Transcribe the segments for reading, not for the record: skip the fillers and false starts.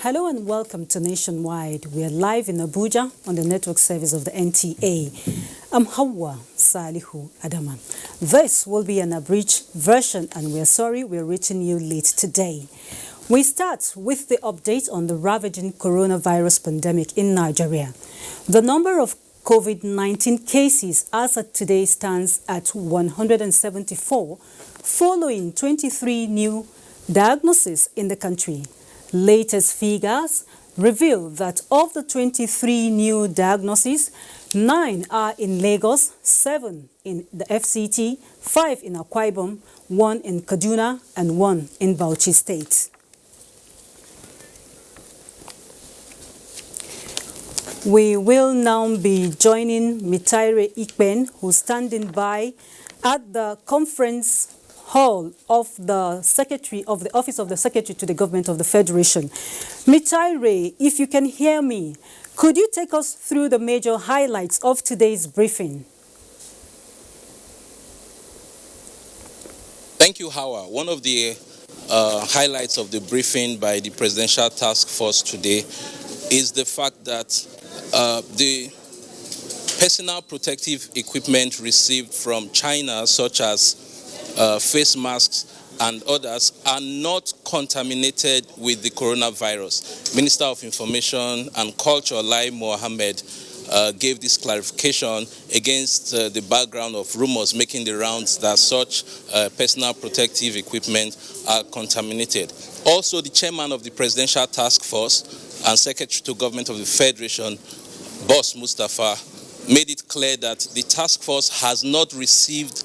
Hello and welcome to Nationwide. We are live in Abuja on the network service of the NTA. I'm Hawa Salihu Adama. This will be an abridged version and we are sorry we're reaching you late today. We start with the update on the ravaging coronavirus pandemic in Nigeria. The number of COVID-19 cases as of today stands at 174, following 23 new diagnoses in the country. Latest figures reveal that of the 23 new diagnoses, 9 are in Lagos, 7 in the FCT, 5 in Akwa Ibom, 1 in Kaduna, and 1 in Bauchi State. We will now be joining Mitaire Ikpen, who's standing by at the conference hall of the Secretary of the Office of the Secretary to the Government of the Federation. Mitaire, if you can hear me, could you take us through the major highlights of today's briefing? Thank you, Hawa. One of the highlights of the briefing by the Presidential Task Force today is the fact that the personal protective equipment received from China, such as face masks and others, are not contaminated with the coronavirus. Minister of Information and Culture, Lai Mohammed, gave this clarification against the background of rumors making the rounds that such personal protective equipment are contaminated. Also, the chairman of the Presidential Task Force and Secretary to Government of the Federation, Boss Mustafa, made it clear that the task force has not received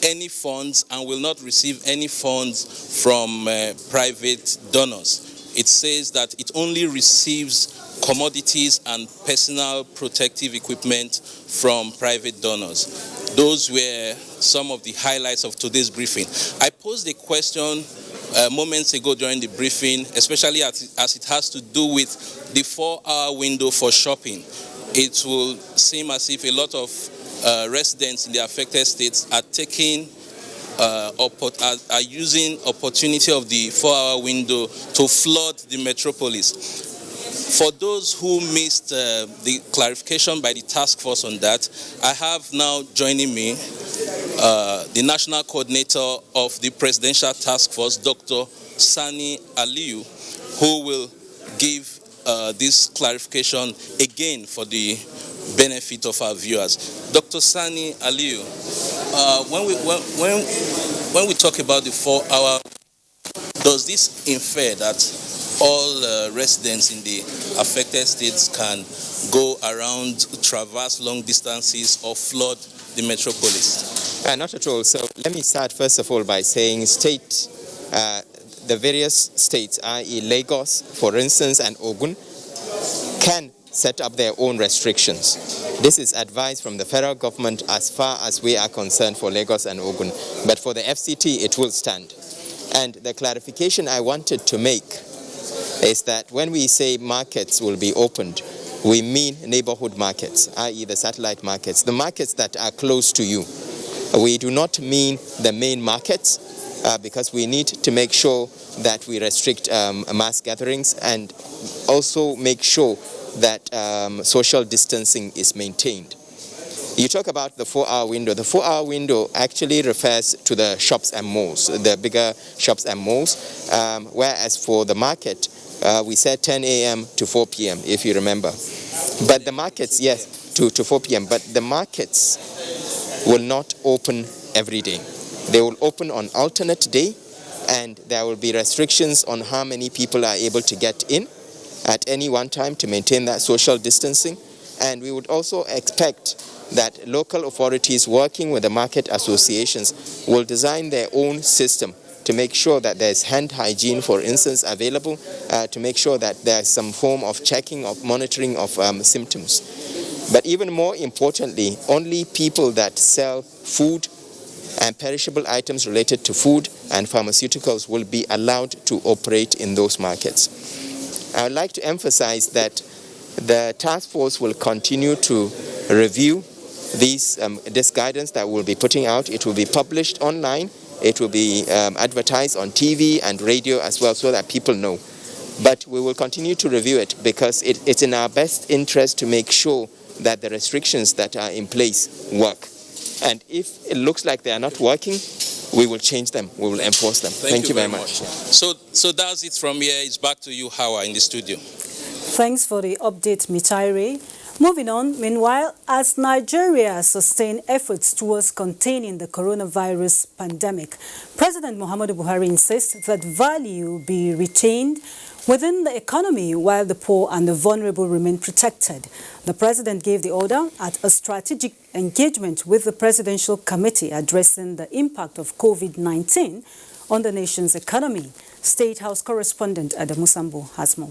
any funds and will not receive any funds from private donors. It says that it only receives commodities and personal protective equipment from private donors. Those were some of the highlights of today's briefing. I posed a question moments ago during the briefing, especially as it has to do with the 4-hour window for shopping. It will seem as if a lot of residents in the affected states are taking are using opportunity of the 4-hour window to flood the metropolis. For those who missed the clarification by the task force on that, I have now joining me the national coordinator of the Presidential Task Force, Dr. Sani Aliyu, who will give this clarification again for the benefit of our viewers. Dr. Sani Aliyu, when we talk about the 4-hour, does this infer that all residents in the affected states can go around, traverse long distances, or flood the metropolis? Not at all. So let me start first of all by saying the various states, i.e. Lagos, for instance, and Ogun, can set up their own restrictions. This is advice from the federal government as far as we are concerned for Lagos and Ogun. But for the FCT, it will stand. And the clarification I wanted to make is that when we say markets will be opened, we mean neighborhood markets, i.e. the satellite markets, the markets that are close to you. We do not mean the main markets because we need to make sure that we restrict mass gatherings and also make sure that social distancing is maintained. You talk about the 4-hour window. The 4-hour window actually refers to the shops and malls, the bigger shops and malls, whereas for the market, we said 10 a.m. to 4 p.m., if you remember. But the markets, yes, to 4 p.m., but the markets will not open every day. They will open on alternate day, and there will be restrictions on how many people are able to get in at any one time to maintain that social distancing. And we would also expect that local authorities working with the market associations will design their own system to make sure that there's hand hygiene, for instance, available, to make sure that there's some form of checking, of monitoring of symptoms. But even more importantly, only people that sell food and perishable items related to food and pharmaceuticals will be allowed to operate in those markets. I would like to emphasize that the task force will continue to review this guidance that we'll be putting out. It will be published online. It will be advertised on TV and radio as well so that people know. But we will continue to review it because it's in our best interest to make sure that the restrictions that are in place work. And if it looks like they are not working, we will change them. We will enforce them. Thank you very much. So that's it from here. It's back to you, Hawa, in the studio. Thanks for the update, Mitaire. Moving on, meanwhile, as Nigeria sustains efforts towards containing the coronavirus pandemic, President Muhammadu Buhari insists that value be retained within the economy while the poor and the vulnerable remain protected. The president gave the order at a strategic engagement with the Presidential Committee addressing the impact of COVID-19 on the nation's economy. State House correspondent Adamu Sambo has more.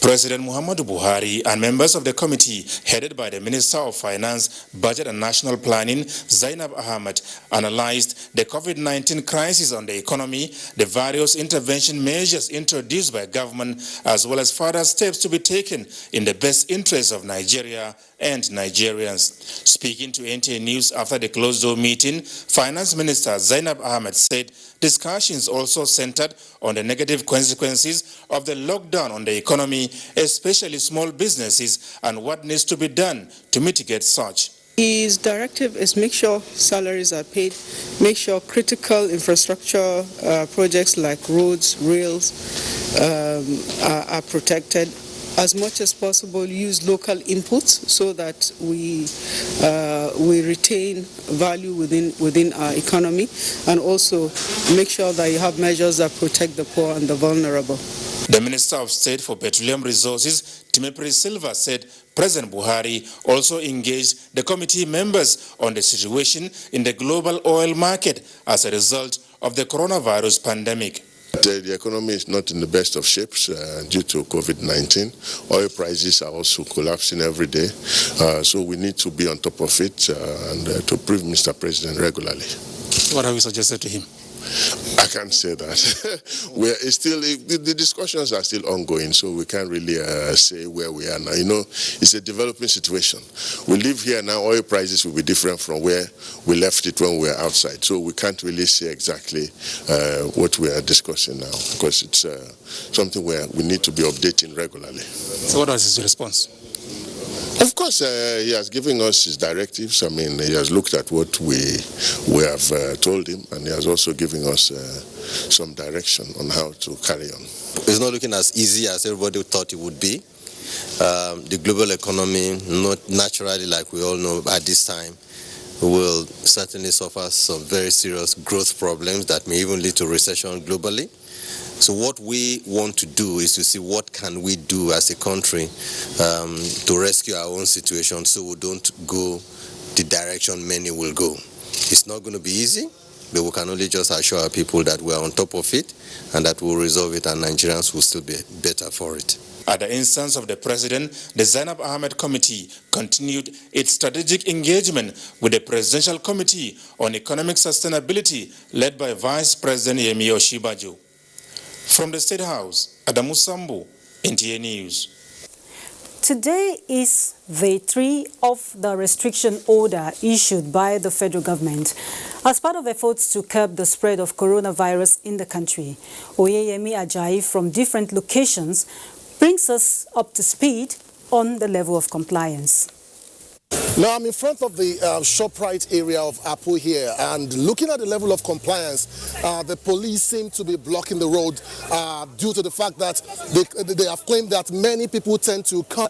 President Muhammadu Buhari and members of the committee, headed by the Minister of Finance, Budget and National Planning, Zainab Ahmed, analyzed the COVID-19 crisis on the economy, the various intervention measures introduced by government, as well as further steps to be taken in the best interest of Nigeria and Nigerians. Speaking to NTA News after the closed-door meeting, Finance Minister Zainab Ahmed said discussions also centered on the negative consequences of the lockdown on the economy, especially small businesses, and what needs to be done to mitigate such. His directive is make sure salaries are paid, make sure critical infrastructure projects like roads, rails are protected. As much as possible, use local inputs so that we retain value within our economy, and also make sure that you have measures that protect the poor and the vulnerable. The Minister of State for Petroleum Resources, Timothy Silva, said President Buhari also engaged the committee members on the situation in the global oil market as a result of the coronavirus pandemic. The economy is not in the best of shapes due to COVID-19. Oil prices are also collapsing every day. So we need to be on top of it and to brief Mr. President regularly. What have you suggested to him? I can't say that. The discussions are still ongoing, so we can't really say where we are now. You know, it's a developing situation. We live here now, oil prices will be different from where we left it when we were outside. So we can't really say exactly what we are discussing now, because it's something where we need to be updating regularly. So what was his response? Of course, he has given us his directives. I mean, he has looked at what we have told him, and he has also given us some direction on how to carry on. It's not looking as easy as everybody thought it would be. The global economy, not naturally, like we all know at this time, will certainly suffer some very serious growth problems that may even lead to recession globally. So what we want to do is to see what can we do as a country to rescue our own situation so we don't go the direction many will go. It's not going to be easy, but we can only just assure our people that we are on top of it and that we'll resolve it, and Nigerians will still be better for it. At the instance of the President, the Zainab Ahmed Committee continued its strategic engagement with the Presidential Committee on Economic Sustainability, led by Vice President Yemi Osinbajo. From the State House, Adamu Sambo, NTA News. Today is day 3 of the restriction order issued by the federal government as part of efforts to curb the spread of coronavirus in the country. Oyeyemi Ajayi from different locations brings us up to speed on the level of compliance. Now I'm in front of the ShopRite area of Abuja here, and looking at the level of compliance, the police seem to be blocking the road due to the fact that they have claimed that many people tend to come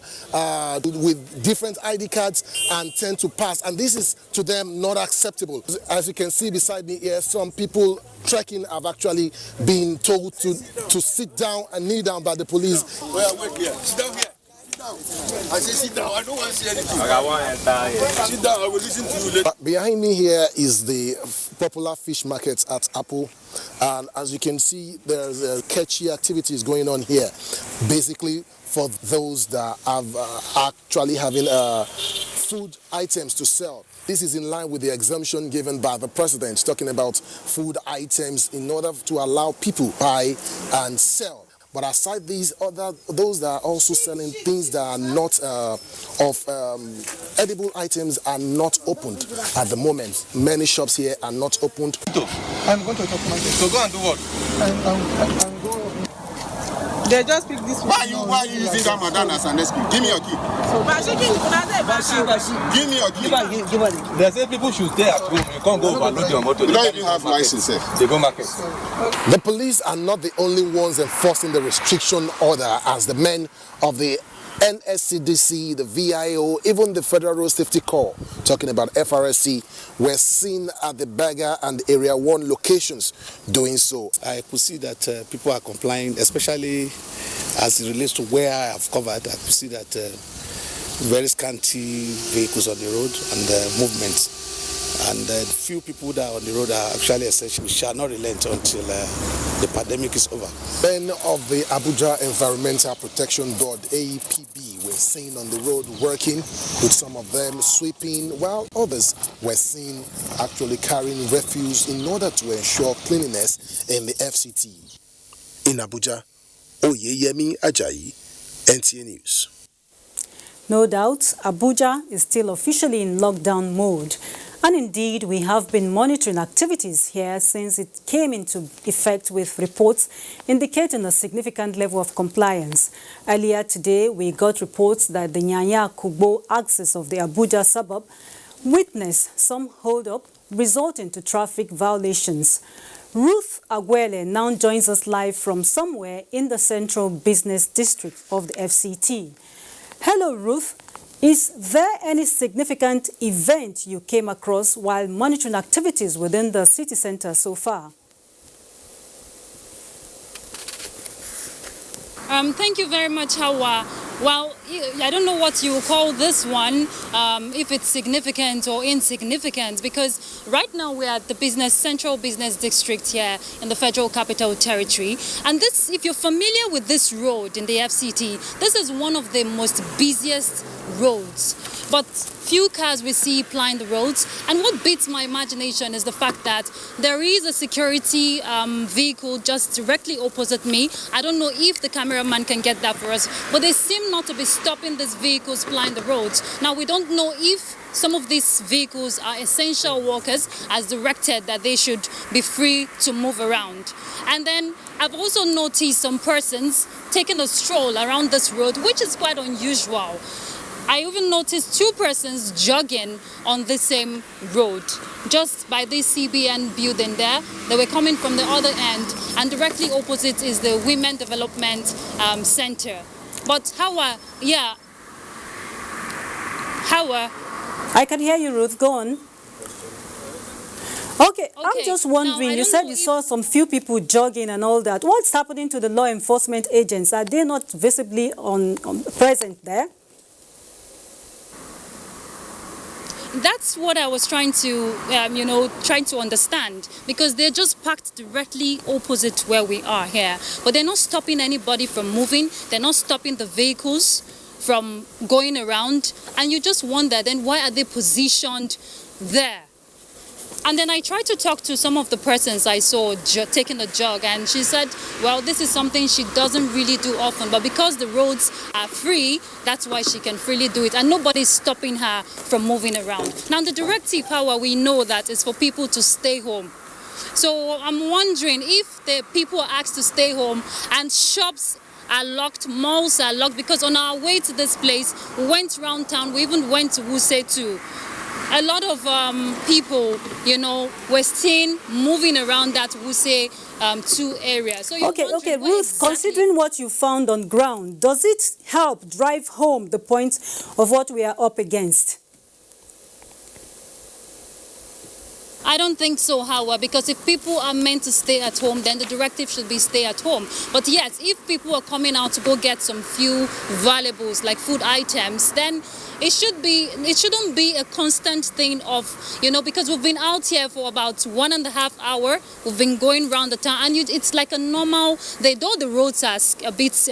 with different ID cards and tend to pass, and this is to them not acceptable. As you can see beside me here, some people trekking have actually been told to sit down and kneel down by the police. Wait here. Sit down here. I say sit down. I don't want to see anything. Sit down. I will listen to you later. Behind me here is the popular fish market at Apo, and as you can see, there's catchy activities going on here. Basically, for those that have actually having food items to sell. This is in line with the exemption given by the president, talking about food items in order to allow people buy and sell. But aside these, those that are also selling things that are not edible items are not opened at the moment. Many shops here are not opened. I'm going to talk to my. So go and do what? I'm going. They just pick this one. Why are you using that madam as an excuse? Give me your key. Give me your key. They say people should stay at home. You can't go overload your motor. You don't even have license. They go market. The police are not the only ones enforcing the restriction order, as the men of the NSCDC, the VIO, even the Federal Road Safety Corps, talking about FRSC, were seen at the Berger and Area 1 locations doing so. I could see that people are complying, especially as it relates to where I have covered. I could see that very scanty vehicles on the road and movements. And few people that are on the road are actually essential. We shall not relent until the pandemic is over. Men of the Abuja Environmental Protection Board, AEPB, were seen on the road working, with some of them sweeping, while others were seen actually carrying refuse in order to ensure cleanliness in the FCT. In Abuja, Oyeyemi Ajayi, NTA News. No doubt, Abuja is still officially in lockdown mode. And indeed, we have been monitoring activities here since it came into effect, with reports indicating a significant level of compliance. Earlier today, we got reports that the Nyanya-Kugbo axis of the Abuja suburb witnessed some hold-up resulting to traffic violations. Ruth Agwele now joins us live from somewhere in the Central Business District of the FCT. Hello, Ruth. Is there any significant event you came across while monitoring activities within the city center so far? Thank you very much, Hawa. Well, I don't know what you call this one, if it's significant or insignificant, because right now we're at the Central Business District here in the Federal Capital Territory. And this, if you're familiar with this road in the FCT, this is one of the most busiest roads. But few cars we see plying the roads. And what beats my imagination is the fact that there is a security vehicle just directly opposite me. I don't know if the cameraman can get that for us, but they seem not to be stopping these vehicles plying the roads. Now, we don't know if some of these vehicles are essential workers, as directed that they should be free to move around. And then I've also noticed some persons taking a stroll around this road, which is quite unusual. I even noticed two persons jogging on the same road, just by this CBN building there. They were coming from the other end, and directly opposite is the Women Development Center. But Hawa, yeah. Hawa. I can hear you, Ruth. Go on. Okay, I'm just wondering, you said you saw some few people jogging and all that. What's happening to the law enforcement agents? Are they not visibly present there? That's what I was trying to, trying to understand, because they're just parked directly opposite where we are here. But they're not stopping anybody from moving. They're not stopping the vehicles from going around. And you just wonder, then why are they positioned there? And then I tried to talk to some of the persons I saw taking a jog, and she said, well, this is something she doesn't really do often, but because the roads are free, that's why she can freely do it, and nobody's stopping her from moving around. Now, the directive, however, we know that is for people to stay home. So I'm wondering if the people are asked to stay home and shops are locked, malls are locked, because on our way to this place, we went around town, we even went to Wuse too. A lot of people, were seen moving around that Wuse 2 area. So okay, Ruth, considering what you found on ground, does it help drive home the point of what we are up against? I don't think so, however, because if people are meant to stay at home, then the directive should be stay at home. But yes, if people are coming out to go get some few valuables like food items, then it shouldn't be a constant thing of, because we've been out here for about 1.5 hours. We've been going around the town, and it's like a normal, though the roads are a bit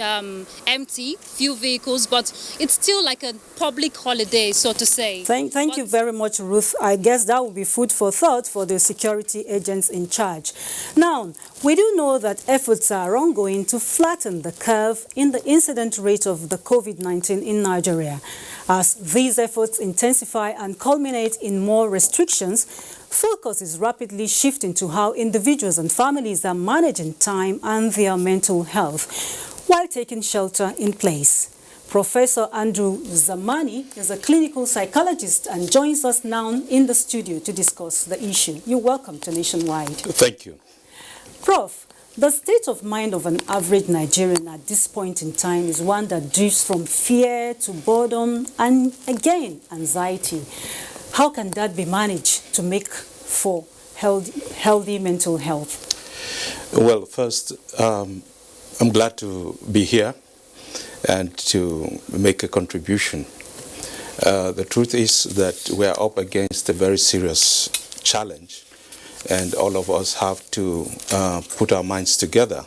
empty, few vehicles, but it's still like a public holiday, so to say. Thank you very much, Ruth. I guess that will be food for thought for the security agents in charge. Now, we do know that efforts are ongoing to flatten the curve in the incident rate of the COVID-19 in Nigeria. As these efforts intensify and culminate in more restrictions, focus is rapidly shifting to how individuals and families are managing time and their mental health. while taking shelter in place. Professor Andrew Zamani is a clinical psychologist and joins us now in the studio to discuss the issue. You're welcome to Nationwide. Thank you. Prof, the state of mind of an average Nigerian at this point in time is one that drifts from fear to boredom and, again, anxiety. How can that be managed to make for healthy mental health? Well, first, I'm glad to be here and to make a contribution. The truth is that we are up against a very serious challenge, and all of us have to put our minds together,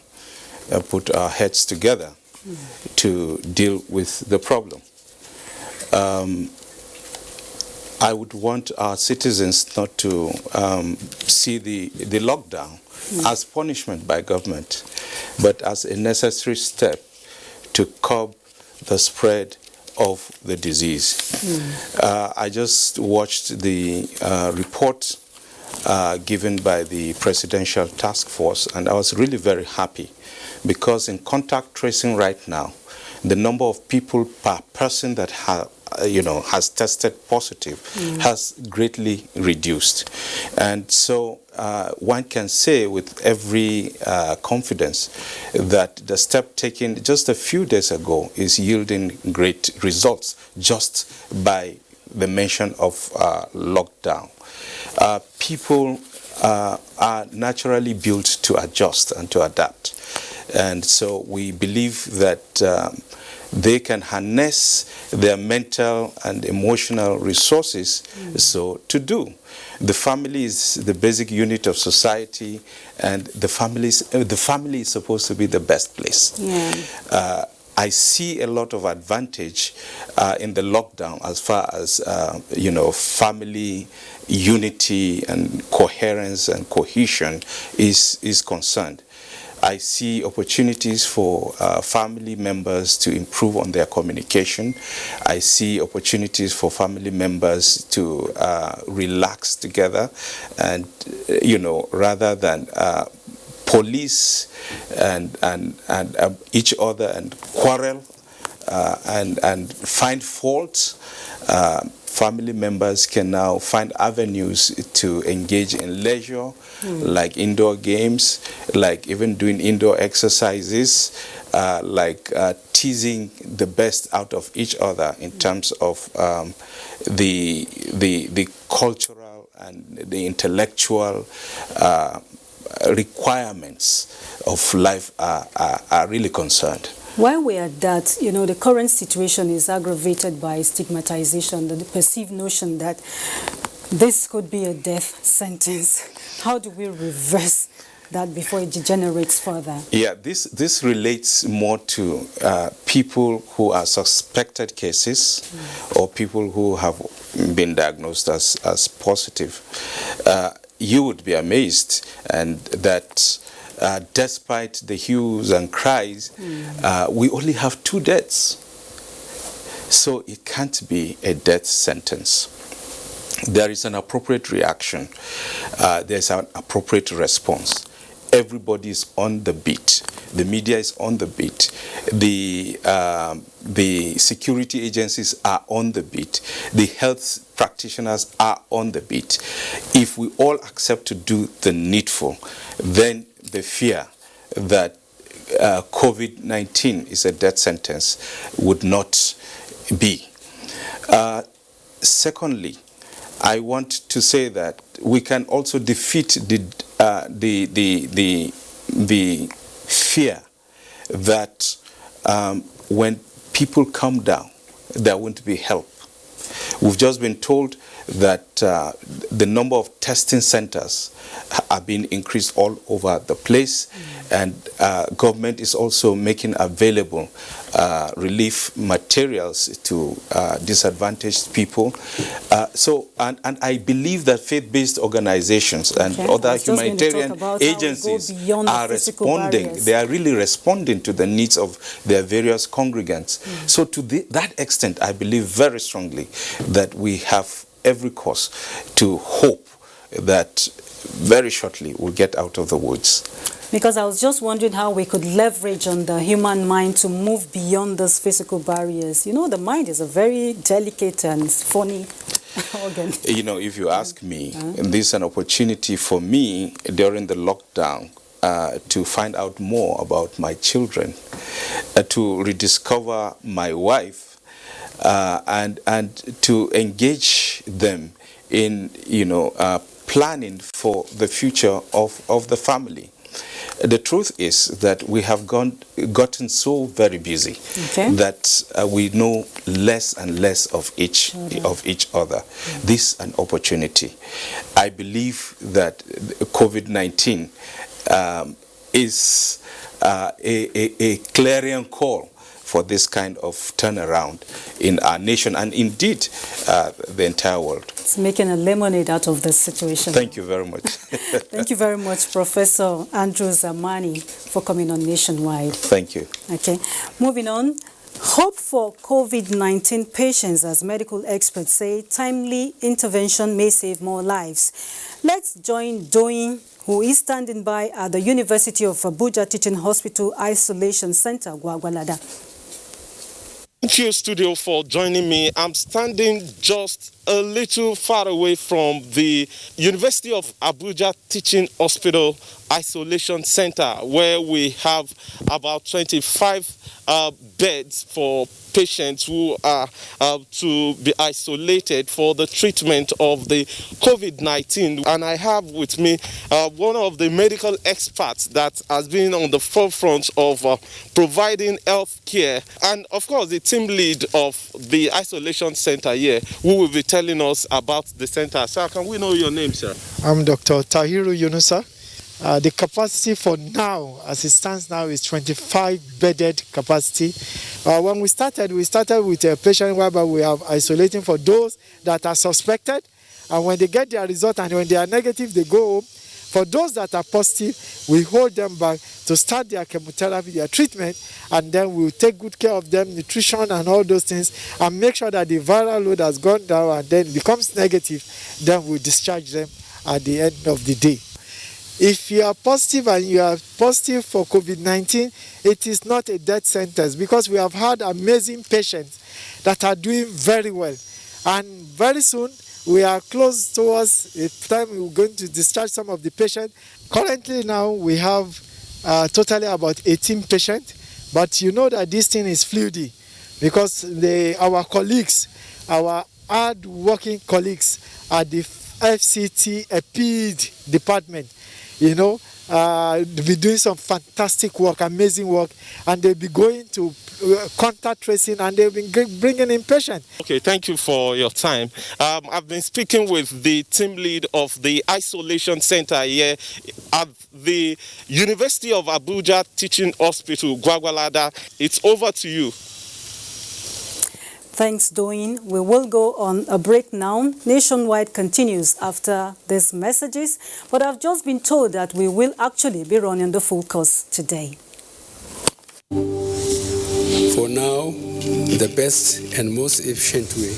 put our heads together to deal with the problem. I would want our citizens not to see the lockdown as punishment by government, but as a necessary step to curb the spread of the disease. I just watched the report given by the Presidential Task Force, and I was really very happy because in contact tracing right now, the number of people per person that has tested positive has greatly reduced. And so one can say with every confidence that the step taken just a few days ago is yielding great results just by the mention of lockdown. People are naturally built to adjust and to adapt. And so we believe that they can harness their mental and emotional resources so to do. The family is the basic unit of society, and the family is supposed to be the best place. I see a lot of advantage in the lockdown as far as family unity and coherence and cohesion is concerned. I see opportunities for family members to improve on their communication. I see opportunities for family members to relax together, and rather than police and each other and quarrel and find fault. Family members can now find avenues to engage in leisure, like indoor games, like even doing indoor exercises, like teasing the best out of each other in terms of the cultural and the intellectual requirements of life are really concerned. While we're at that, the current situation is aggravated by stigmatization, the perceived notion that this could be a death sentence. How do we reverse that before it degenerates further? Yeah, this relates more to people who are suspected cases or people who have been diagnosed as positive. You would be amazed and that despite the hues and cries, we only have 2 deaths. So it can't be a death sentence. There is an appropriate reaction. There's an appropriate response. Everybody is on the beat. The media is on the beat. The security agencies are on the beat. The health practitioners are on the beat. If we all accept to do the needful, then the fear that COVID-19 is a death sentence would not be. Secondly, I want to say that we can also defeat the fear that when people come down, there won't be help. We've just been told that the number of testing centers are being increased all over the place, and government is also making available relief materials to disadvantaged people. And I believe that faith-based organizations and other humanitarian agencies are responding. They are really responding to the needs of their various congregants. So to that extent, I believe very strongly that we have every cause to hope that very shortly we'll get out of the woods. Because I was just wondering how we could leverage on the human mind to move beyond those physical barriers. You know, the mind is a very delicate and funny organ. You know, if you ask me, this is an opportunity for me during the lockdown to find out more about my children, to rediscover my wife, and to engage them in, planning for the future of the family. The truth is that we have gotten so very busy that we know less and less of each other. This is an opportunity. I believe that COVID-19 is a clarion call for this kind of turnaround in our nation and indeed the entire world. It's making a lemonade out of this situation. Thank you very much. Thank you very much, Professor Andrew Zamani, for coming on Nationwide. Thank you. Okay, moving on. Hope for COVID-19 patients, as medical experts say, timely intervention may save more lives. Let's join Doyin, who is standing by at the University of Abuja Teaching Hospital Isolation Center, Gwagwalada. Thank you, studio, for joining me. I'm standing just a little far away from the University of Abuja Teaching Hospital Isolation Center, where we have about 25 beds for patients who are to be isolated for the treatment of the COVID-19. And I have with me one of the medical experts that has been on the forefront of providing health care, and of course the team lead of the isolation center here, who will be telling us about the center. Sir, can we know your name, sir? I'm Dr. Tahiru Yunusa. The capacity for now, as it stands now, is 25 bedded capacity. When we started with a patient whereby we are isolating for those that are suspected, and when they get their result and when they are negative, they go home. For those that are positive, we hold them back to start their chemotherapy, their treatment, and then we'll take good care of them, nutrition and all those things, and make sure that the viral load has gone down and then becomes negative. Then we'll discharge them at the end of the day. If you are positive and you are positive for COVID-19, it is not a death sentence, because we have had amazing patients that are doing very well. And very soon, we are close towards the time we're going to discharge some of the patients. Currently now, we have totally about 18 patients, but you know that this thing is fluid, because our colleagues, our hard-working colleagues at the FCT EPID department, they'll be doing some fantastic work, amazing work, and they'll be going to contact tracing, and they'll be bringing in patients. Okay, thank you for your time. I've been speaking with the team lead of the isolation center here at the University of Abuja Teaching Hospital, Gwagwalada. It's over to you. Thanks, Doyin. We will go on a break now. Nationwide continues after these messages, but I've just been told that we will actually be running the full course today. For now, the best and most efficient way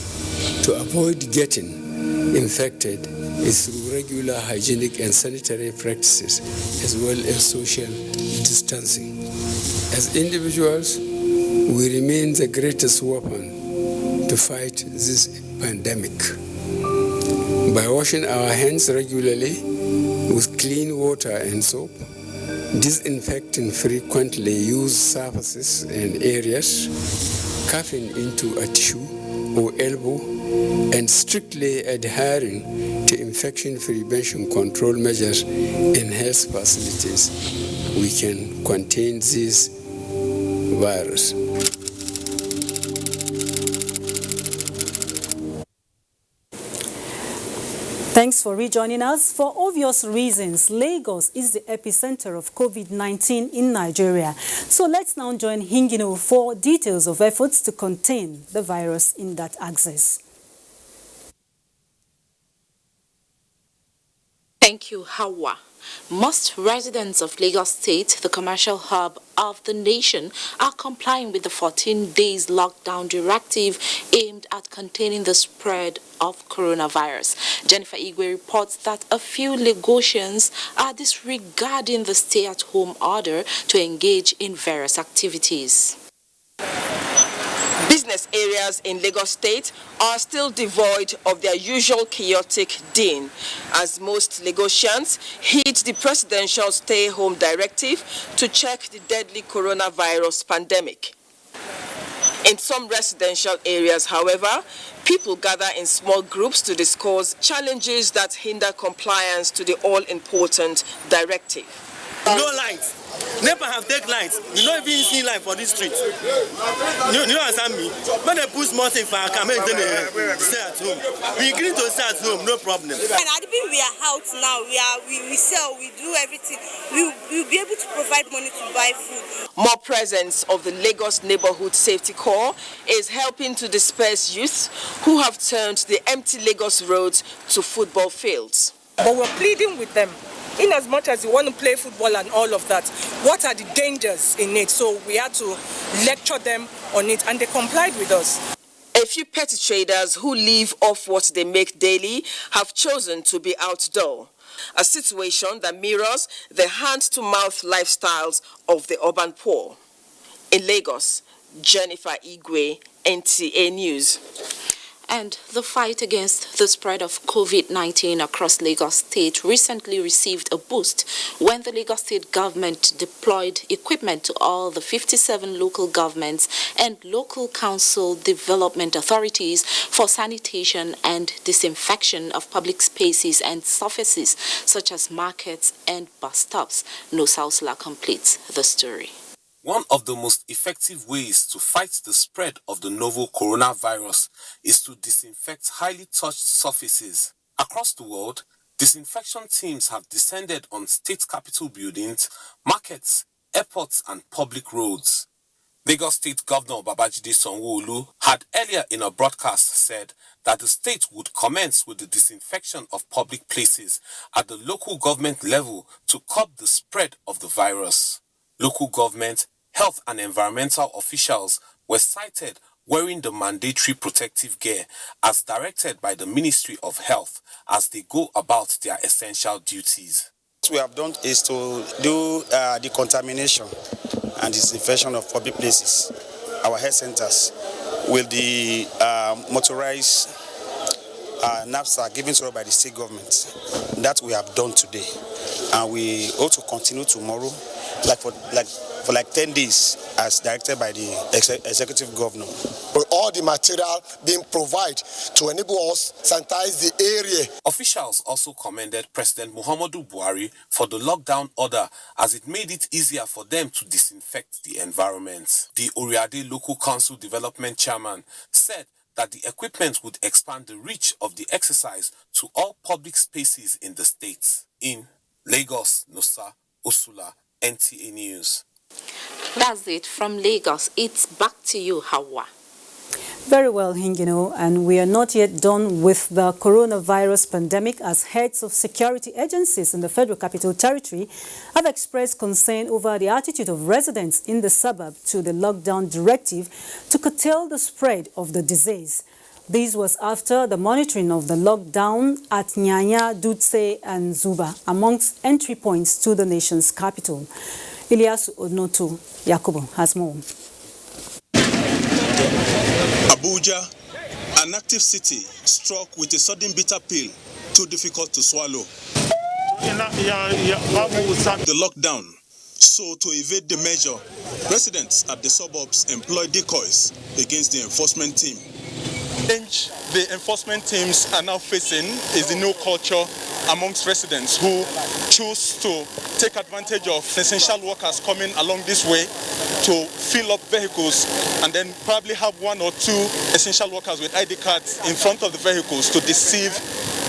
to avoid getting infected is through regular hygienic and sanitary practices, as well as social distancing. As individuals, we remain the greatest weapon to fight this pandemic. By washing our hands regularly with clean water and soap, disinfecting frequently used surfaces and areas, coughing into a tissue or elbow, and strictly adhering to infection prevention control measures in health facilities, we can contain this virus. Thanks for rejoining us. For obvious reasons, Lagos is the epicenter of COVID-19 in Nigeria. So let's now join Hingino for details of efforts to contain the virus in that axis. Thank you, Hawa. Most residents of Lagos State, the commercial hub of the nation, are complying with the 14 days lockdown directive aimed at containing the spread of coronavirus. Jennifer Igwe reports that a few Lagosians are disregarding the stay-at-home order to engage in various activities. Business areas in Lagos State are still devoid of their usual chaotic din, as most Lagosians heed the presidential stay-home directive to check the deadly coronavirus pandemic. In some residential areas, however, people gather in small groups to discuss challenges that hinder compliance to the all-important directive. No lights. Never have take lights. You don't even see light for this street. You understand me? When they put small thing for our camera, then they stay at home. We agree to stay at home, no problem. And I think we are out now. We sell, we do everything. We'll be able to provide money to buy food. More presence of the Lagos Neighborhood Safety Corps is helping to disperse youth who have turned the empty Lagos roads to football fields. But we're pleading with them. In as much as you want to play football and all of that, what are the dangers in it? So we had to lecture them on it, and they complied with us. A few petty traders who live off what they make daily have chosen to be outdoor, a situation that mirrors the hand-to-mouth lifestyles of the urban poor. In Lagos, Jennifer Igwe, NTA News. And the fight against the spread of COVID-19 across Lagos State recently received a boost when the Lagos State government deployed equipment to all the 57 local governments and local council development authorities for sanitation and disinfection of public spaces and surfaces such as markets and bus stops. Nosa Usla completes the story. One of the most effective ways to fight the spread of the novel coronavirus is to disinfect highly touched surfaces. Across the world, disinfection teams have descended on state capitol buildings, markets, airports, and public roads. Lagos State Governor Babajide Sanwo-Olu had earlier in a broadcast said that the state would commence with the disinfection of public places at the local government level to curb the spread of the virus. Local government, health and environmental officials were cited wearing the mandatory protective gear as directed by the Ministry of Health as they go about their essential duties. What we have done is to do decontamination and disinfection of public places, our health centers, with the motorized knapsack given to us by the state government. That we have done today, and we also continue tomorrow, for 10 days, as directed by the executive governor. With all the material being provided to enable us sanitize the area. Officials also commended President Muhammadu Buhari for the lockdown order as it made it easier for them to disinfect the environment. The Oriade Local Council Development Chairman said that the equipment would expand the reach of the exercise to all public spaces in the state. In Lagos, Nosa Usula, NTA News. That's it from Lagos. It's back to you, Hawa. Very well, Hingino, and we are not yet done with the coronavirus pandemic as heads of security agencies in the Federal Capital Territory have expressed concern over the attitude of residents in the suburb to the lockdown directive to curtail the spread of the disease. This was after the monitoring of the lockdown at Nyanya, Dutse and Zuba amongst entry points to the nation's capital. Ilyasu Onoto Yakubu has more. Abuja, an active city, struck with a sudden bitter pill, too difficult to swallow. The lockdown. So, to evade the measure, residents at the suburbs employ decoys against the enforcement team. The enforcement teams are now facing is the new culture amongst residents who choose to take advantage of essential workers coming along this way to fill up vehicles and then probably have one or two essential workers with ID cards in front of the vehicles to deceive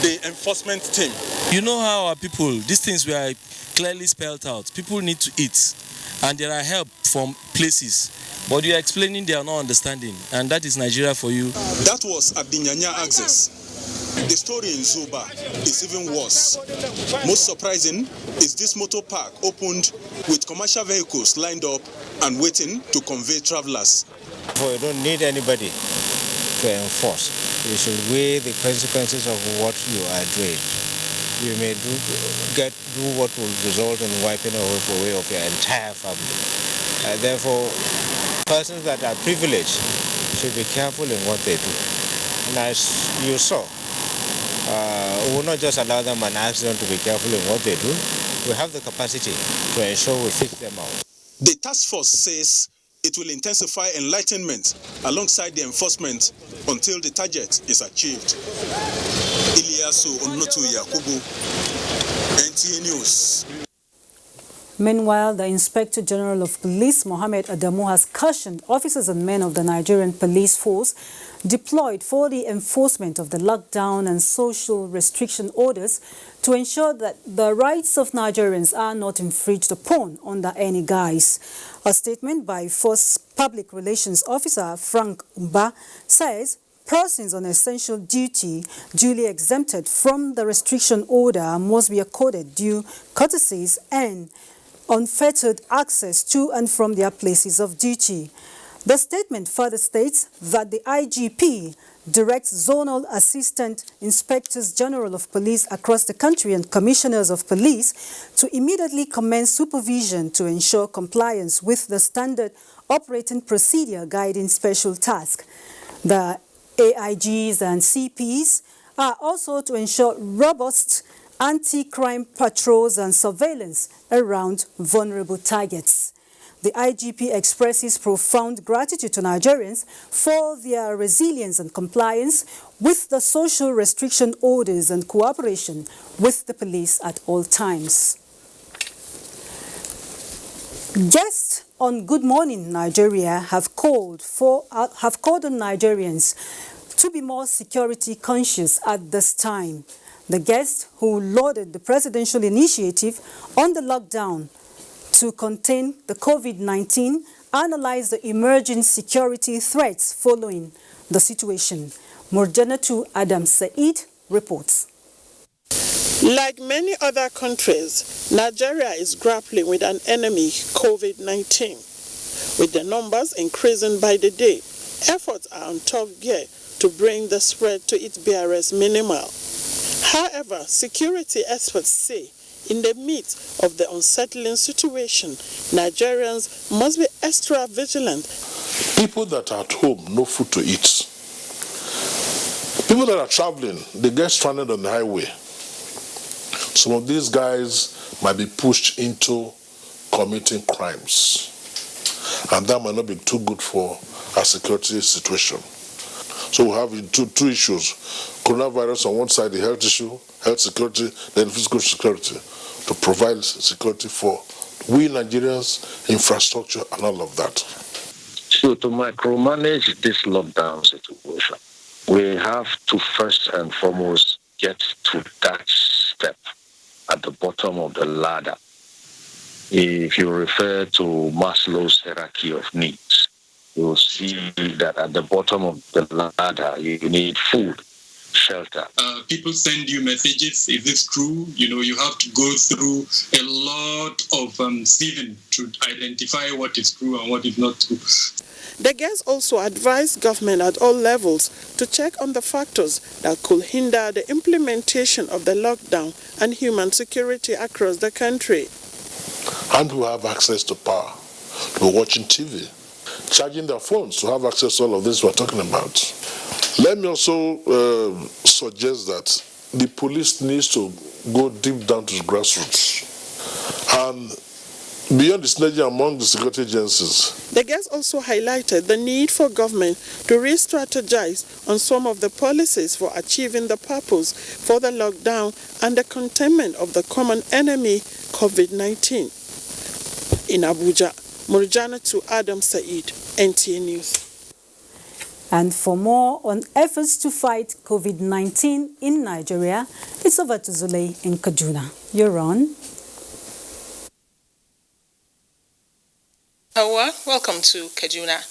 the enforcement team. You know how our people, these things were clearly spelled out. People need to eat and there are help from places. But you are explaining they are not understanding, and that is Nigeria for you. That was at the Nyanya access. The story in Zuba is even worse. Most surprising is this motor park opened with commercial vehicles lined up and waiting to convey travelers. You don't need anybody to enforce. You should weigh the consequences of what you are doing. You may do what will result in wiping away of your entire family. Therefore, persons that are privileged should be careful in what they do. And as you saw, we will not just allow them and ask them to be careful in what they do. We have the capacity to ensure we fix them out. The task force says it will intensify enlightenment alongside the enforcement until the target is achieved. Iliasu Onotu Yakubu, NTA News. Meanwhile, the Inspector General of Police, Mohammed Adamu, has cautioned officers and men of the Nigerian police force deployed for the enforcement of the lockdown and social restriction orders to ensure that the rights of Nigerians are not infringed upon under any guise. A statement by Force Public Relations Officer Frank Umba says persons on essential duty duly exempted from the restriction order must be accorded due courtesies and unfettered access to and from their places of duty. The statement further states that the IGP directs Zonal Assistant Inspectors General of Police across the country and Commissioners of Police to immediately commence supervision to ensure compliance with the standard operating procedure guiding special task. The AIGs and CPs are also to ensure robust anti-crime patrols and surveillance around vulnerable targets. The IGP expresses profound gratitude to Nigerians for their resilience and compliance with the social restriction orders and cooperation with the police at all times. Guests on Good Morning Nigeria have called on Nigerians to be more security conscious at this time. The guest, who lauded the presidential initiative on the lockdown to contain the COVID-19, analyzed the emerging security threats following the situation. Murjanatu Adam Said reports. Like many other countries, Nigeria is grappling with an enemy, COVID-19. With the numbers increasing by the day, efforts are on top gear to bring the spread to its barest minimal. However, security experts say in the midst of the unsettling situation, Nigerians must be extra vigilant. People that are at home, no food to eat. People that are traveling, they get stranded on the highway. Some of these guys might be pushed into committing crimes. And that might not be too good for our security situation. So we have two issues. Coronavirus on one side, the health issue, health security, then physical security, to provide security for we Nigerians, infrastructure and all of that. So to micromanage this lockdown situation, we have to first and foremost get to that step at the bottom of the ladder. If you refer to Maslow's hierarchy of needs, you'll see that at the bottom of the ladder, you need food, shelter. People send you messages. Is this true? You have to go through a lot of sieving to identify what is true and what is not true. The guests also advised government at all levels to check on the factors that could hinder the implementation of the lockdown and human security across the country. And who have access to power, to watching TV, charging their phones to have access to all of this we're talking about. Let me also suggest that the police needs to go deep down to the grassroots and beyond the synergy among the security agencies. The guests also highlighted the need for government to re-strategize on some of the policies for achieving the purpose for the lockdown and the containment of the common enemy, COVID-19. In Abuja, Murjanatu Adam Said, NTA News. And for more on efforts to fight COVID-19 in Nigeria, it's over to Zulay in Kaduna. You're on. Welcome to Kaduna.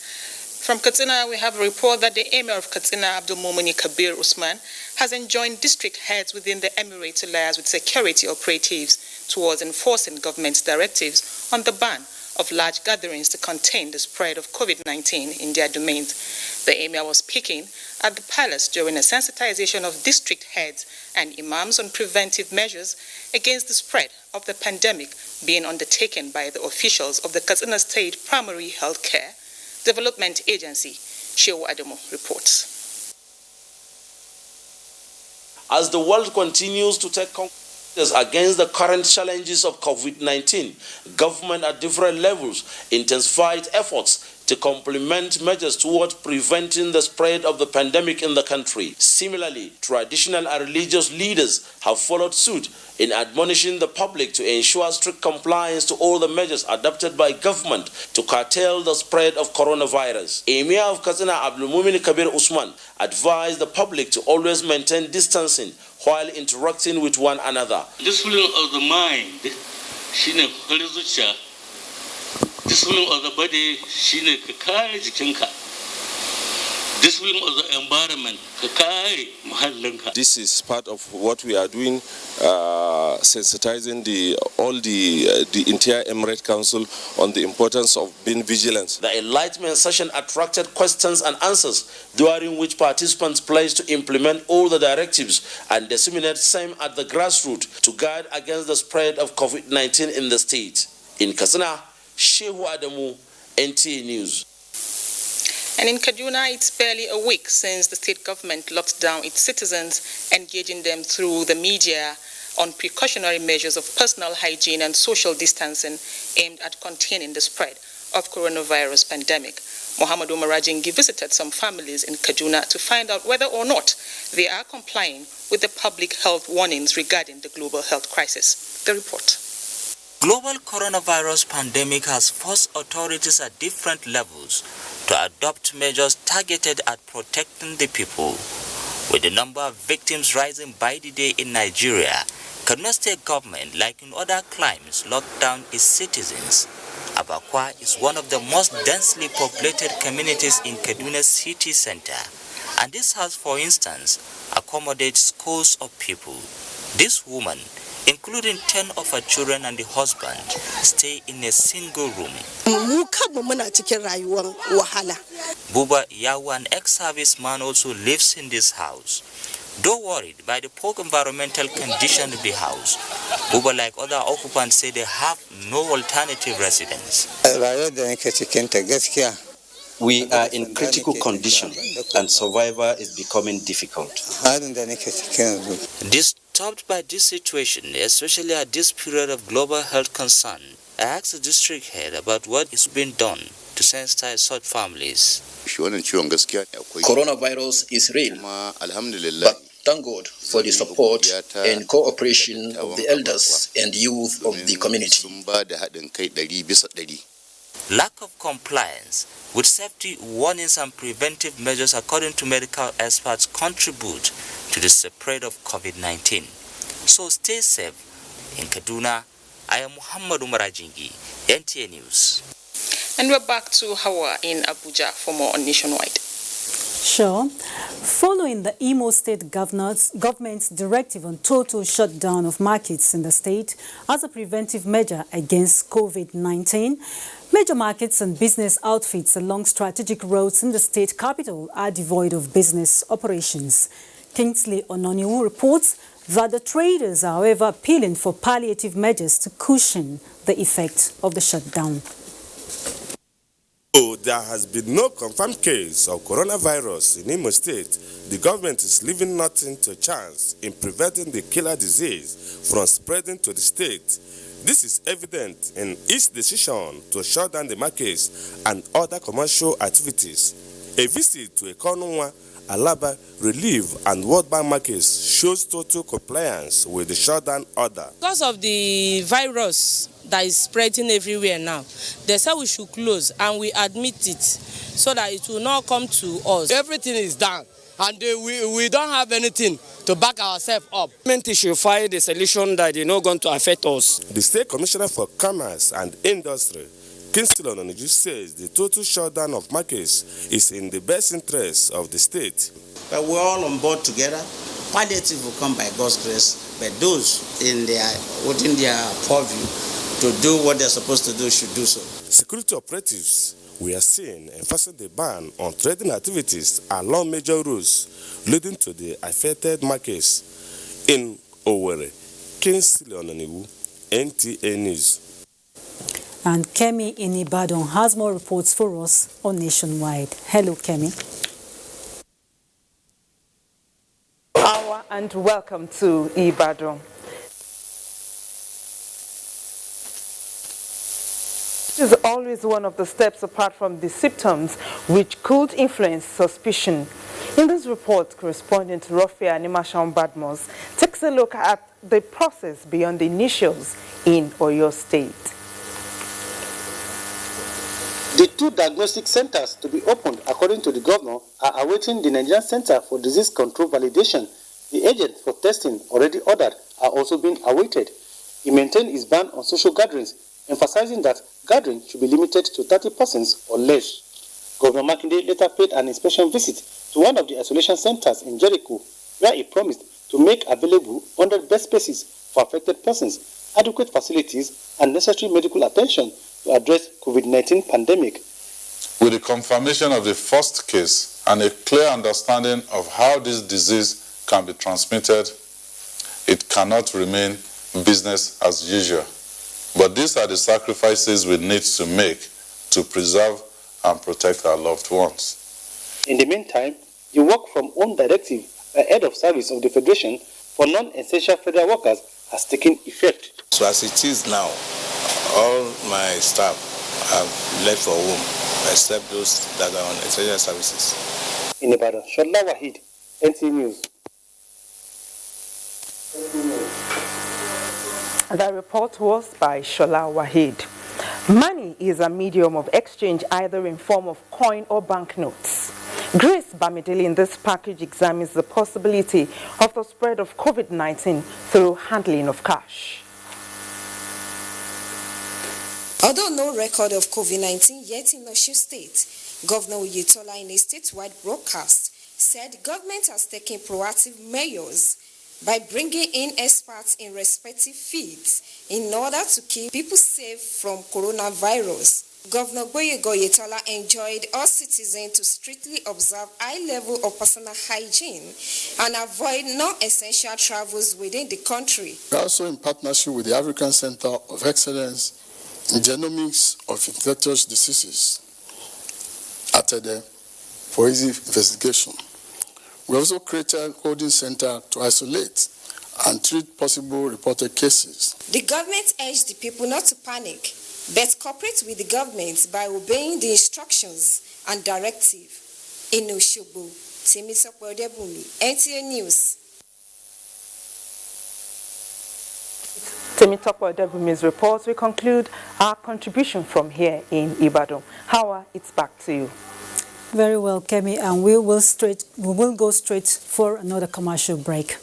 From Katsina, we have a report that the Emir of Katsina, Abdul Mumini Kabir Usman, has enjoined district heads within the emirate to liaise with security operatives towards enforcing government's directives on the ban of large gatherings to contain the spread of COVID-19 in their domains. The emir was speaking at the palace during a sensitization of district heads and imams on preventive measures against the spread of the pandemic being undertaken by the officials of the Katsina State Primary Health Care Development Agency. Shehu Adamu reports. As the world continues to take against the current challenges of COVID-19, government at different levels intensified efforts to complement measures towards preventing the spread of the pandemic in the country. Similarly, traditional and religious leaders have followed suit in admonishing the public to ensure strict compliance to all the measures adopted by government to curtail the spread of coronavirus. Emir of Katsina Abdulmumin Kabir Usman advised the public to always maintain distancing while interacting with one another. Discipline of the mind, shine zuciya. Discipline of the body, shine ka kare jikinka. Discipline of the environment, ka kare muhallinka. This is part of what we are doing, sensitizing the entire Emirate Council on the importance of being vigilant. The enlightenment session attracted questions and answers, during which participants pledged to implement all the directives and disseminate same at the grassroots to guard against the spread of COVID-19 in the state. In Katsina, Shehu Adamu, NTA News. And in Kaduna, it's barely a week since the state government locked down its citizens, engaging them through the media on precautionary measures of personal hygiene and social distancing aimed at containing the spread of coronavirus pandemic. Muhammad Umar Rajingi visited some families in Kaduna to find out whether or not they are complying with the public health warnings regarding the global health crisis. The report. Global coronavirus pandemic has forced authorities at different levels to adopt measures targeted at protecting the people. With the number of victims rising by the day in Nigeria, Kaduna State government, like in other climes, locked down its citizens. Abakwa is one of the most densely populated communities in Kaduna city center, and this has, for instance, accommodated scores of people. This woman, including 10 of her children and the husband, stay in a single room. Buba Yawu, an ex-serviceman, also lives in this house. Though worried by the poor environmental condition of the house, Buba, like other occupants, say they have no alternative residence. We are in critical condition and survival is becoming difficult. Disturbed by this situation, especially at this period of global health concern, I asked the district head about what is being done to sensitize such families. Coronavirus is real, but thank God for the support and cooperation of the elders and youth of the community. Lack of compliance with safety warnings and preventive measures, according to medical experts, contribute to the spread of COVID-19. So stay safe. In Kaduna, I am Muhammad Umar Rajingi, NTA News. And we're back to Hawa in Abuja for more on Nationwide. Sure. Following the Imo State government's directive on total shutdown of markets in the state as a preventive measure against COVID-19, major markets and business outfits along strategic roads in the state capital are devoid of business operations. Kingsley Ononiwu reports that the traders are, however, appealing for palliative measures to cushion the effect of the shutdown. Though there has been no confirmed case of coronavirus in Imo State, the government is leaving nothing to chance in preventing the killer disease from spreading to the state. This is evident in its decision to shut down the markets and other commercial activities. A visit to Ekonwa, Alaba, Relief and World Bank markets shows total compliance with the shutdown order. Because of the virus that is spreading everywhere now, they said we should close, and we admit it so that it will not come to us. Everything is done, and we don't have anything to back ourselves up. Government should find a solution that is not going to affect us. The State Commissioner for Commerce and Industry, Kingsley Ononiwu, says the total shutdown of markets is in the best interest of the state. We're all on board together. Palliative will come by God's grace, but those within their purview to do what they're supposed to do should do so. Security operatives we are seeing enforcing the ban on trading activities along major roads leading to the affected markets in Owerri. Kingsley Onaniwu, NTA News. And Kemi in Ibadan has more reports for us on Nationwide. Hello, Kemi. And welcome to Ibadan. This is always one of the steps apart from the symptoms which could influence suspicion. In this report, correspondent Rofia Animashon Badmos takes a look at the process beyond the initials in Oyo State. The 2 diagnostic centers to be opened, according to the governor, are awaiting the Nigerian Center for Disease Control validation. The agents for testing already ordered are also being awaited. He maintained his ban on social gatherings, emphasizing that gathering should be limited to 30 persons or less. Governor Makinde later paid an inspection visit to one of the isolation centers in Jericho, where he promised to make available 100 bed spaces for affected persons, adequate facilities, and necessary medical attention to address COVID-19 pandemic. With the confirmation of the first case and a clear understanding of how this disease can be transmitted, it cannot remain business as usual. But these are the sacrifices we need to make to preserve and protect our loved ones. In the meantime, the work from home directive by head of service of the Federation for non-essential federal workers has taken effect. So as it is now, all my staff have left for home, except those that are on essential services. In Ibadan, Shola Wahid, NTA News. The report was by Shola Wahid. Money is a medium of exchange either in form of coin or banknotes. Grace Bamidele in this package examines the possibility of the spread of COVID-19 through handling of cash. Although no record of COVID-19 yet in Osun State, Governor Oyetola in a statewide broadcast said government has taken proactive measures by bringing in experts in respective fields in order to keep people safe from coronavirus. Governor Oyetola enjoined all citizens to strictly observe high level of personal hygiene and avoid non-essential travels within the country. We are also in partnership with the African Center of Excellence in Genomics of Infectious Diseases, ATEDE, for easy investigation. We also created a holding center to isolate and treat possible reported cases. The government urged the people not to panic, but cooperate with the government by obeying the instructions and directive. In Osogbo, Temitope Odebumi, NTA News. Temitope Odebumi's report, we conclude our contribution from here in Ibadan. Hawa, it's back to you. Very well, Kemi, and we will go straight for another commercial break.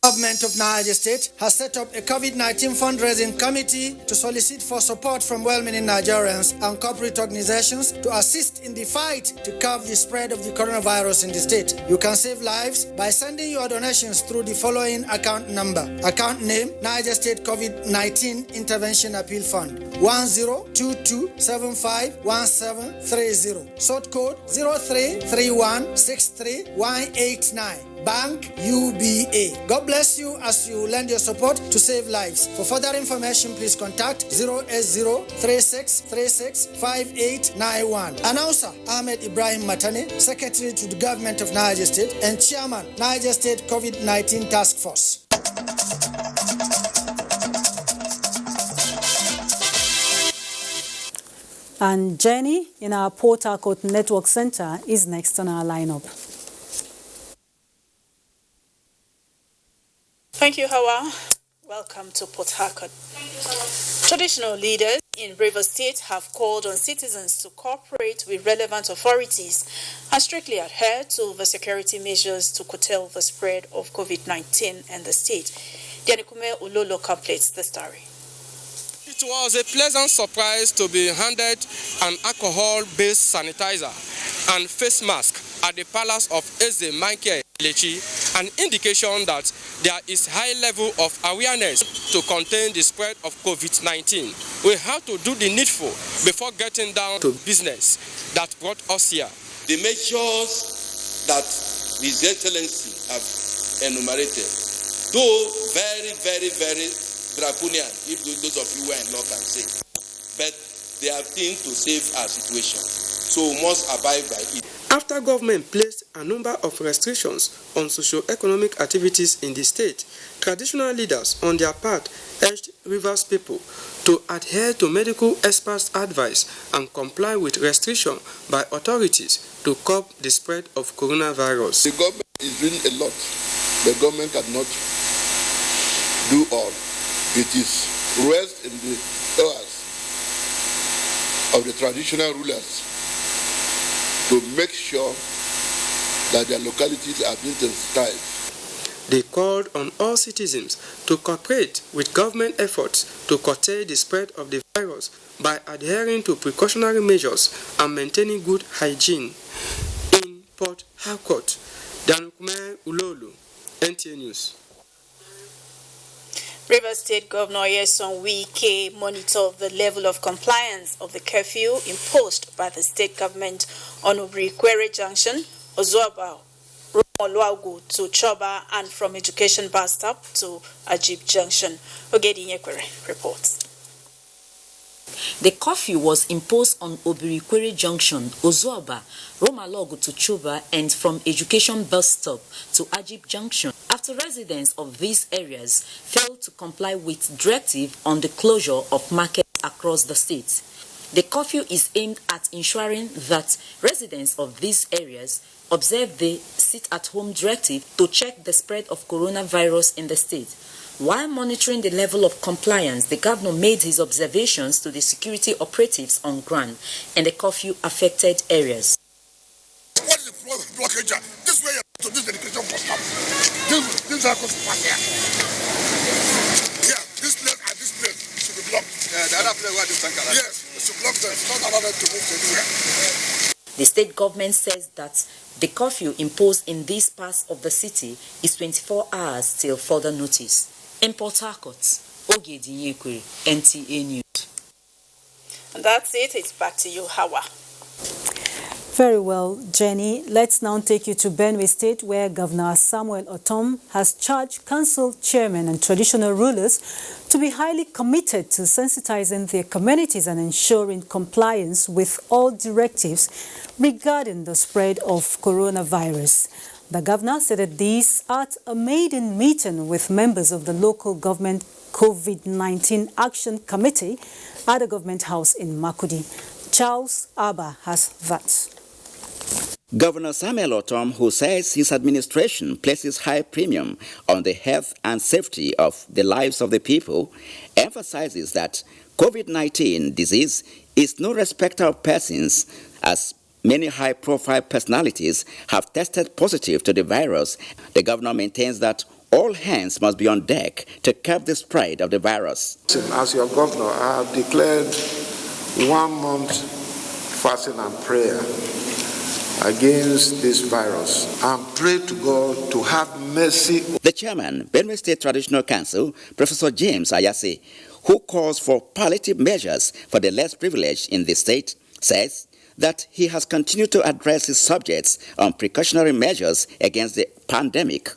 Government of Niger State has set up a COVID-19 fundraising committee to solicit for support from well-meaning Nigerians and corporate organizations to assist in the fight to curb the spread of the coronavirus in the state. You can save lives by sending your donations through the following account number. Account name, Niger State COVID-19 Intervention Appeal Fund, 1022751730. Sort code 033163189. Bank UBA. God bless you as you lend your support to save lives. For further information, please contact 08036365891. Announcer Ahmed Ibrahim Matane, Secretary to the Government of Niger State and Chairman, Niger State COVID-19 Task Force. And Jenny in our Port Harcourt Network Center is next on our lineup. Thank you, Hawa. Welcome to Port Harcourt. Traditional leaders in Rivers State have called on citizens to cooperate with relevant authorities and strictly adhere to the security measures to curtail the spread of COVID-19 in the state. Dianikume Ulolo completes the story. It was a pleasant surprise to be handed an alcohol-based sanitizer and face mask at the palace of Eze Michael Lechi an indication that there is high level of awareness to contain the spread of COVID-19. We have to do the needful before getting down to business that brought us here. The measures that His Excellency have enumerated, though very, very, very draconian, if those of you who are in law can say, but they are things to save our situation, so we must abide by it. After government placed a number of restrictions on socio-economic activities in the state, traditional leaders on their part urged Rivers people to adhere to medical experts' advice and comply with restriction by authorities to curb the spread of coronavirus. The government is doing a lot. The government cannot do all. It is rest in the hours of the traditional rulers to make sure that their localities are being sensitized. They called on all citizens to cooperate with government efforts to curtail the spread of the virus by adhering to precautionary measures and maintaining good hygiene. In Port Harcourt, Danukume Ulolu, NTA News. Rivers State Governor Nyesom Wike monitored the level of compliance of the curfew imposed by the state government on Obrikwere Junction, Ozuaba, Romoluagu to Choba, and from Education Bus Stop to Ajib Junction. Ogedi Nyekwere reports. The curfew was imposed on Obrikwere Junction, Ozuaba, Romalogo to Choba, and from Education Bus Stop to Ajib Junction after residents of these areas failed to comply with directive on the closure of markets across the state. The curfew is aimed at ensuring that residents of these areas observe the sit-at-home directive to check the spread of coronavirus in the state. While monitoring the level of compliance, the governor made his observations to the security operatives on ground in the curfew-affected areas. What is the blockage? This way to this education bus stop. This are supposed to pass here. Yeah, this place and this place should be blocked. Yeah, the other place where this tanker. Yes, it should block them. It's not allowed them to move anywhere. The state government says that the curfew imposed in this part of the city is 24 hours till further notice. In Port Harcourt, Ogedi Nyekwere, NTA News. And that's it. It's back to you, Hawa. Very well, Jenny. Let's now take you to Benue State, where Governor Samuel Otom has charged council chairmen and traditional rulers to be highly committed to sensitizing their communities and ensuring compliance with all directives regarding the spread of coronavirus. The governor said that this at a maiden meeting with members of the local government COVID-19 Action Committee at the Government House in Makurdi. Charles Abba has that. Governor Samuel Otom, who says his administration places high premium on the health and safety of the lives of the people, emphasizes that COVID-19 disease is no respecter of persons, as many high-profile personalities have tested positive to the virus. The governor maintains that all hands must be on deck to curb the spread of the virus. As your governor, I have declared 1 month fasting and prayer against this virus and pray to God to have mercy. The chairman, Benue State Traditional Council, Professor James Ayase, who calls for palliative measures for the less privileged in the state, says that he has continued to address his subjects on precautionary measures against the pandemic.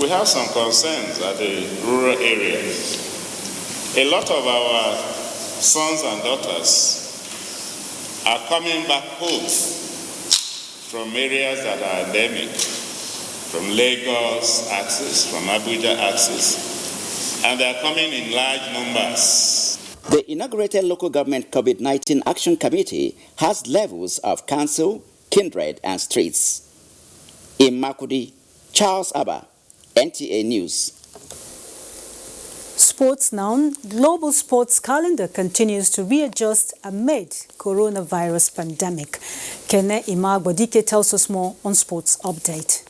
We have some concerns at the rural areas. A lot of our sons and daughters are coming back home from areas that are endemic, from Lagos axis, from Abuja axis, and they are coming in large numbers. The inaugurated local government COVID-19 Action Committee has levels of council, kindred, and streets. In Makurdi, Charles Abba, NTA News. Sports now. Global sports calendar continues to readjust amid coronavirus pandemic. Kene Imagbodike tells us more on Sports Update.